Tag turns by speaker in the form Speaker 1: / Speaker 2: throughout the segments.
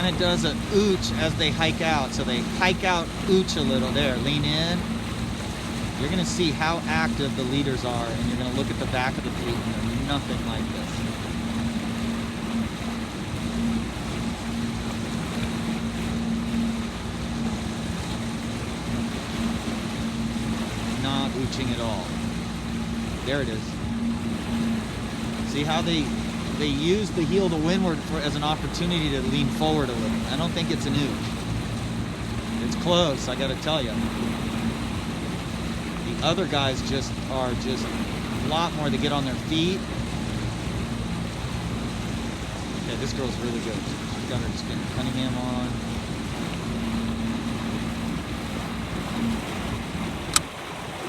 Speaker 1: kind of does a ooch as they hike out. So they hike out, ooch a little. There, lean in. You're going to see how active the leaders are, and you're going to look at the back of the fleet, and they're nothing like this. Not ooching at all. There it is. See how they use the heel to windward as an opportunity to lean forward a little. I don't think it's an ooch. It's close, I got to tell you. The other guys are just a lot more. They get on their feet. Okay, this girl's really good. She's got her spin Cunningham on.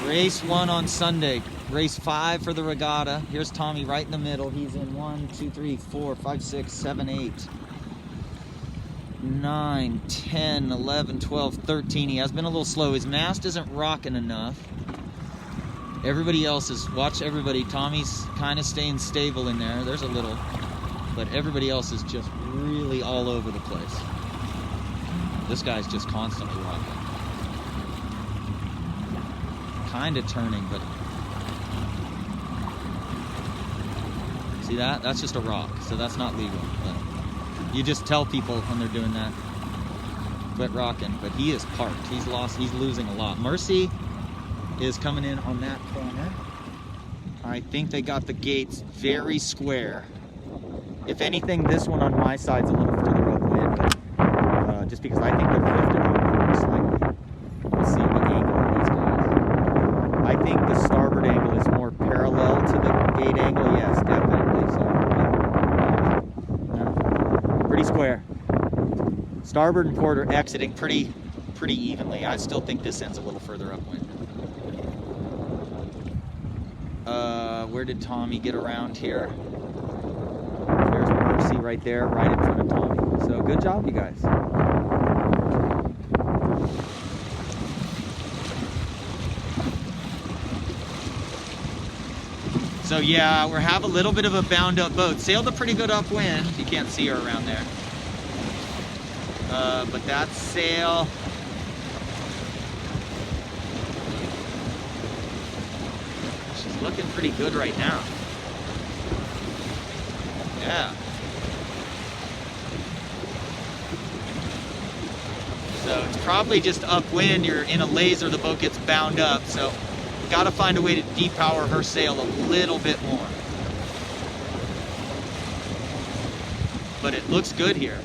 Speaker 1: Race 1 on Sunday. Race 5 for the regatta. Here's Tommy right in the middle. He's in 1, 2, 3, 4, 5, 6, 7, 8, 9, 10, 11, 12, 13. He has been a little slow. His mast isn't rocking enough. Everybody else is, watch everybody. Tommy's kind of staying stable in there. There's a little, but everybody else is just really all over the place. This guy's just constantly rocking. Kind of turning, but see that? That's just a rock, so that's not legal. But you just tell people when they're doing that, quit rocking. But he is parked. He's losing a lot. Mercy is coming in on that corner. I think they got the gates very square. If anything, this one on my side's a little further upwind, just because I think they're lifted on slightly. We'll see the angle of these guys. I think the starboard angle is more parallel to the gate angle. Yes, definitely. So, pretty square. Starboard and port are exiting pretty evenly. I still think this end's a little further upwind. Where did Tommy get around here? There's Mercy right there, right in front of Tommy. So good job, you guys. So yeah, we have a little bit of a bound up boat. Sailed a pretty good upwind. You can't see her around there. But that sail, she's looking pretty good right now. Yeah. So it's probably just upwind. You're in a laser, the boat gets bound up. So got to find a way to depower her sail a little bit more. But it looks good here.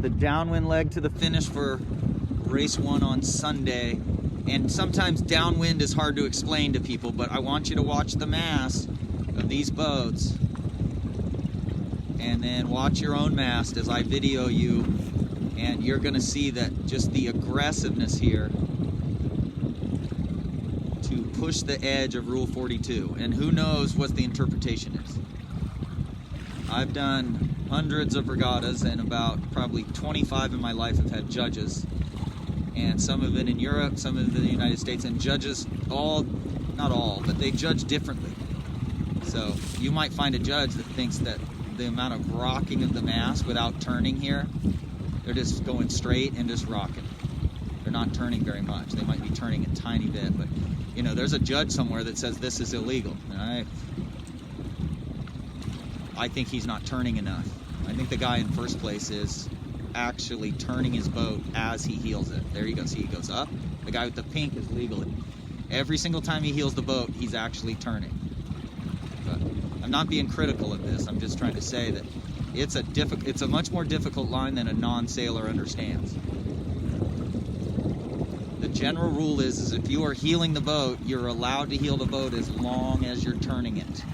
Speaker 1: The downwind leg to the finish for race 1 on Sunday. And sometimes downwind is hard to explain to people, but I want you to watch the mast of these boats and then watch your own mast as I video you, and you're going to see that just the aggressiveness here to push the edge of Rule 42, and who knows what the interpretation is. I've done hundreds of regattas, and about probably 25 in my life have had judges, and some have been in Europe, some have been in the United States, and judges not all, but they judge differently. So you might find a judge that thinks that the amount of rocking of the mast without turning here, they're just going straight and just rocking. They're not turning very much. They might be turning a tiny bit, but you know, there's a judge somewhere that says this is illegal. And I think he's not turning enough. I think the guy in first place is actually turning his boat as he heels it. There you go. See, he goes up. The guy with the pink is legal. Every single time he heels the boat, he's actually turning. But I'm not being critical of this. I'm just trying to say that it's a much more difficult line than a non-sailor understands. The general rule is if you are heeling the boat, you're allowed to heel the boat as long as you're turning it.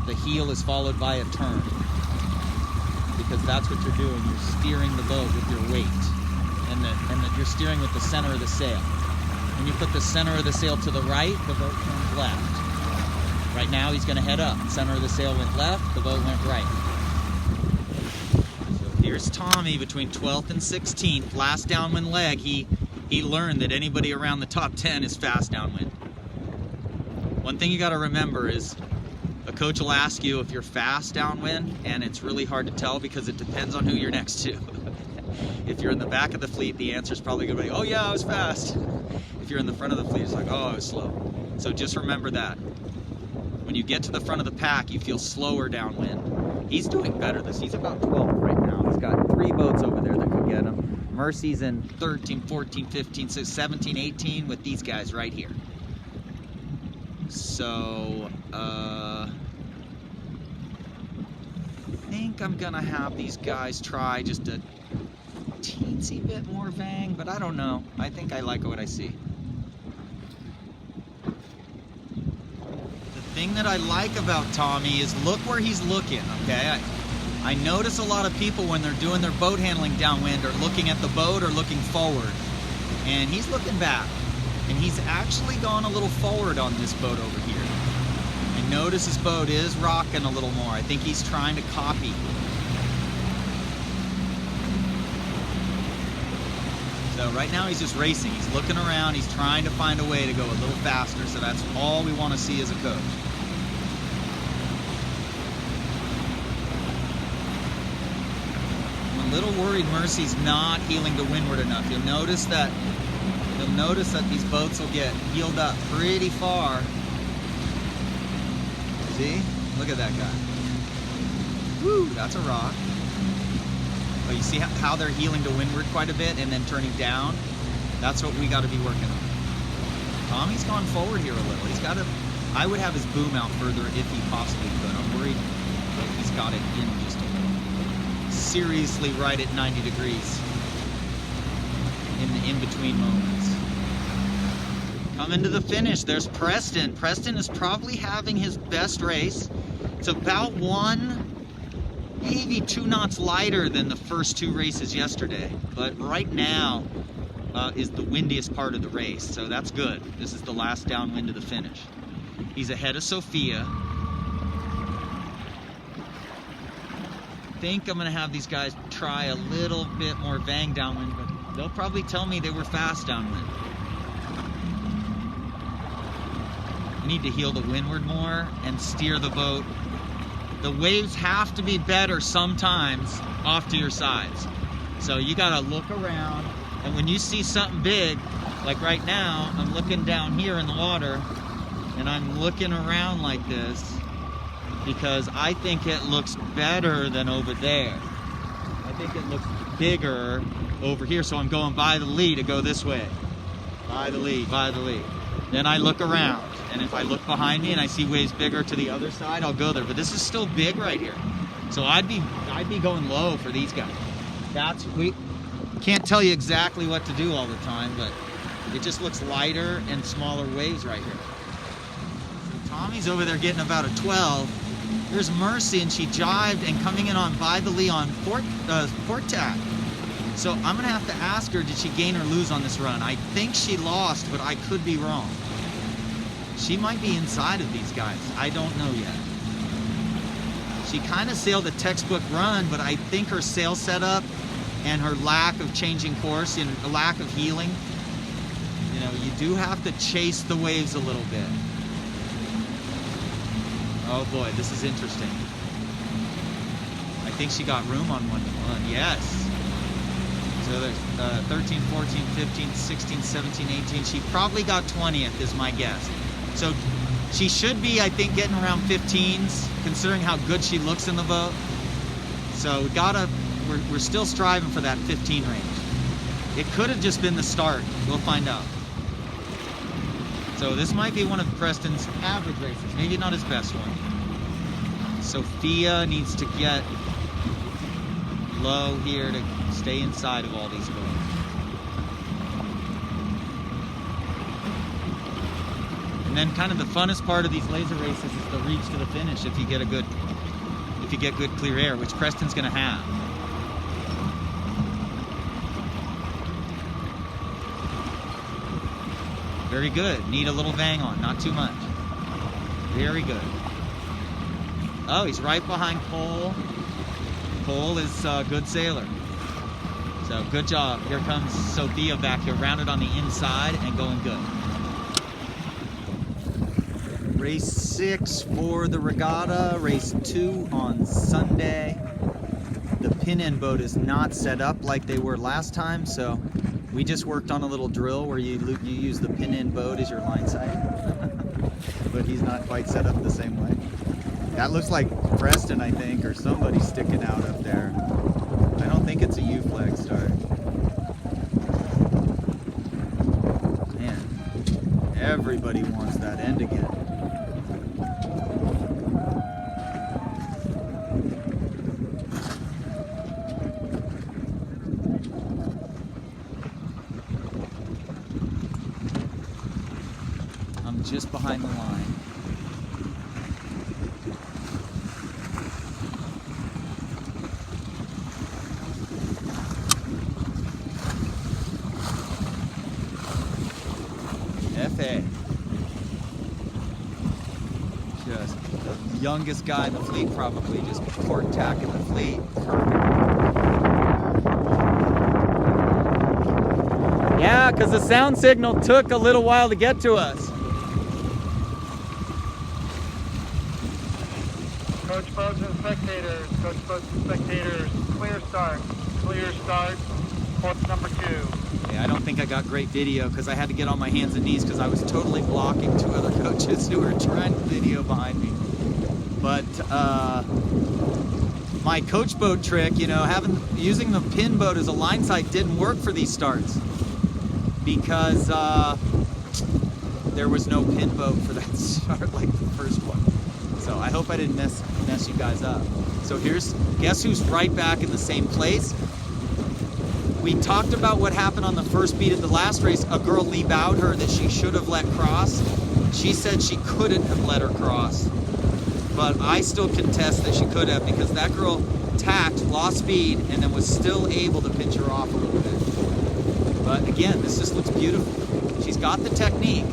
Speaker 1: The heel is followed by a turn, because that's what you're doing. You're steering the boat with your weight, and that you're steering with the center of the sail. When you put the center of the sail to the right, the boat turns left. Right now he's going to head up. Center of the sail went left, the boat went right. So here's Tommy between 12th and 16th. Last downwind leg, he learned that anybody around the top 10 is fast downwind. One thing you got to remember is A coach will ask you if you're fast downwind, and it's really hard to tell because it depends on who you're next to. If you're in the back of the fleet, the answer is probably going to be, oh yeah, I was fast. If you're in the front of the fleet, it's like, oh, I was slow. So just remember that. When you get to the front of the pack, you feel slower downwind. He's doing better. He's about 12th right now. He's got 3 boats over there that could get him. Mercy's in 13, 14, 15, 16, 17, 18 with these guys right here. So, I think I'm gonna have these guys try just a teensy bit more vang, but I don't know. I think I like what I see. The thing that I like about Tommy is look where he's looking, okay? I notice a lot of people when they're doing their boat handling downwind are looking at the boat or looking forward, and he's looking back. And he's actually gone a little forward on this boat over here. And notice his boat is rocking a little more. I think he's trying to copy. So right now he's just racing. He's looking around. He's trying to find a way to go a little faster. So that's all we want to see as a coach. I'm a little worried Mercy's not heeling to windward enough. You'll notice that these boats will get heeled up pretty far. See? Look at that guy. Woo, that's a rock. But you see how they're heeling to windward quite a bit and then turning down? That's what we got to be working on. Tommy's gone forward here a little. He's got to, I would have his boom out further if he possibly could. I'm worried that he's got it in just a little. Seriously right at 90 degrees in the in-between moments. Coming to the finish, there's Preston. Preston is probably having his best race. It's about 1, maybe 2 knots lighter than the first 2 races yesterday. But right now is the windiest part of the race, so that's good. This is the last downwind to the finish. He's ahead of Sophia. I think I'm going to have these guys try a little bit more vang downwind, but they'll probably tell me they were fast downwind. You need to heel the windward more and steer the boat. The waves have to be better sometimes off to your sides. So you gotta look around, and when you see something big, like right now, I'm looking down here in the water, and I'm looking around like this because I think it looks better than over there. I think it looks bigger over here, so I'm going by the lee to go this way. By the lee, by the lee. Then I look around, and if I look behind me and I see waves bigger to the other side, I'll go there. But this is still big right here, so I'd be going low for these guys. We can't tell you exactly what to do all the time, but it just looks lighter and smaller waves right here. So Tommy's over there getting about a 12. There's Mercy, and she jived and coming in on by the lee on port tack. So I'm gonna have to ask her, did she gain or lose on this run? I think she lost, but I could be wrong. She might be inside of these guys. I don't know yet. She kind of sailed a textbook run, but I think her sail setup and her lack of changing course and a lack of heeling, you know, you do have to chase the waves a little bit. Oh boy, this is interesting. I think she got room on 1-to-1. Yes. So there's 13, 14, 15, 16, 17, 18. She probably got 20th is my guess. So she should be, I think, getting around 15s, considering how good she looks in the boat. So we're still striving for that 15 range. It could have just been the start. We'll find out. So this might be one of Preston's average races, maybe not his best one. Sophia needs to get low here to stay inside of all these boats. And then kind of the funnest part of these laser races is the reach to the finish if you get good clear air, which Preston's gonna have. Very good. Need a little vang on, not too much. Very good. Oh, he's right behind Cole. Cole is a good sailor. So good job. Here comes Sophia back here, rounded on the inside and going good. Race 6 for the regatta, race 2 on Sunday. The pin-in boat is not set up like they were last time, so we just worked on a little drill where you use the pin-in boat as your line sight. But he's not quite set up the same way. That looks like Preston, I think, or somebody sticking out up there. I don't think it's a U-flag start. Man, everybody wants that end again. I'm just behind the line. FA. Just the youngest guy in the fleet, probably just port tacking the fleet. Perfect. Yeah, because the sound signal took a little while to get to us.
Speaker 2: Coach boats and spectators, clear start, port number 2.
Speaker 1: Yeah, I don't think I got great video because I had to get on my hands and knees because I was totally blocking 2 other coaches who were trying to video behind me. But my coach boat trick, you know, using the pin boat as a line sight didn't work for these starts because there was no pin boat for that start like the first one. So I hope I didn't mess you guys up. So guess who's right back in the same place? We talked about what happened on the first beat of the last race. A girl lee-bowed her that she should have let cross. She said she couldn't have let her cross. But I still contest that she could have because that girl tacked, lost speed, and then was still able to pinch her off a little bit. But again, this just looks beautiful. She's got the technique.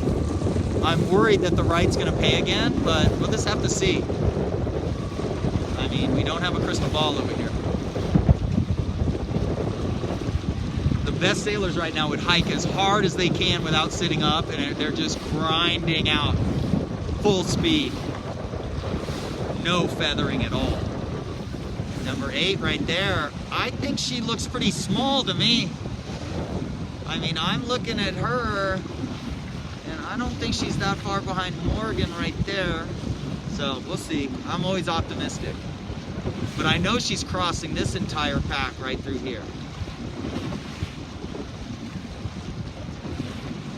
Speaker 1: I'm worried that the right's going to pay again, but we'll just have to see. I mean, we don't have a crystal ball over here. The best sailors right now would hike as hard as they can without sitting up, and they're just grinding out full speed. No feathering at all. Number 8 right there, I think she looks pretty small to me. I mean, I'm looking at her, and I don't think she's that far behind Morgan right there. So we'll see. I'm always optimistic. But I know she's crossing this entire pack right through here.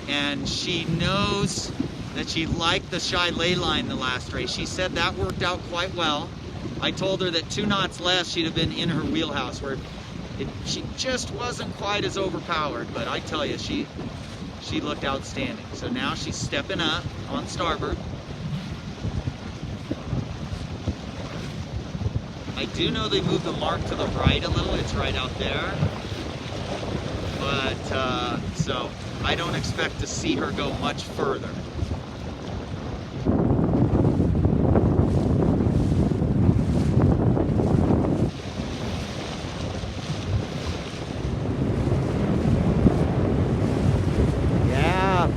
Speaker 1: And she knows that she liked the shy ley line the last race. She said that worked out quite well. I told her that 2 knots less, she'd have been in her wheelhouse, where she just wasn't quite as overpowered. But I tell you, she looked outstanding. So now she's stepping up on starboard. I do know they moved the mark to the right a little. It's right out there. But, so I don't expect to see her go much further.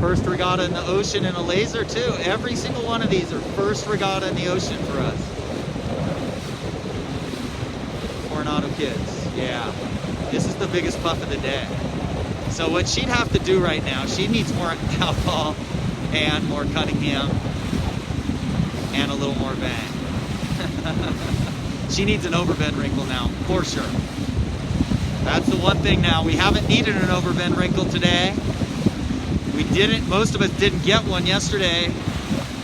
Speaker 1: First regatta in the ocean in a laser too. Every single one of these are first regatta in the ocean for us. Coronado kids, yeah. This is the biggest puff of the day. So what she'd have to do right now, she needs more alcohol and more Cunningham and a little more bang. She needs an overbend wrinkle now, for sure. That's the one thing now. We haven't needed an overbend wrinkle today. Most of us didn't get one yesterday.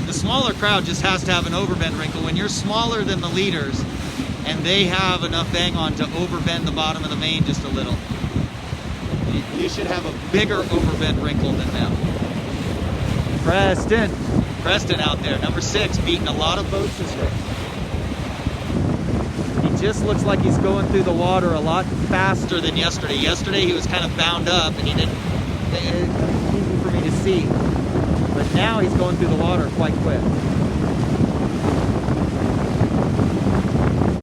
Speaker 1: The smaller crowd just has to have an overbend wrinkle. When you're smaller than the leaders and they have enough bang on to overbend the bottom of the main just a little, you should have a bigger overbend wrinkle than them. Preston out there, number 6, beating a lot of boats this race. He just looks like he's going through the water a lot faster than yesterday. Yesterday he was kind of bound up and he didn't, it's easy for me to see. But now he's going through the water quite quick.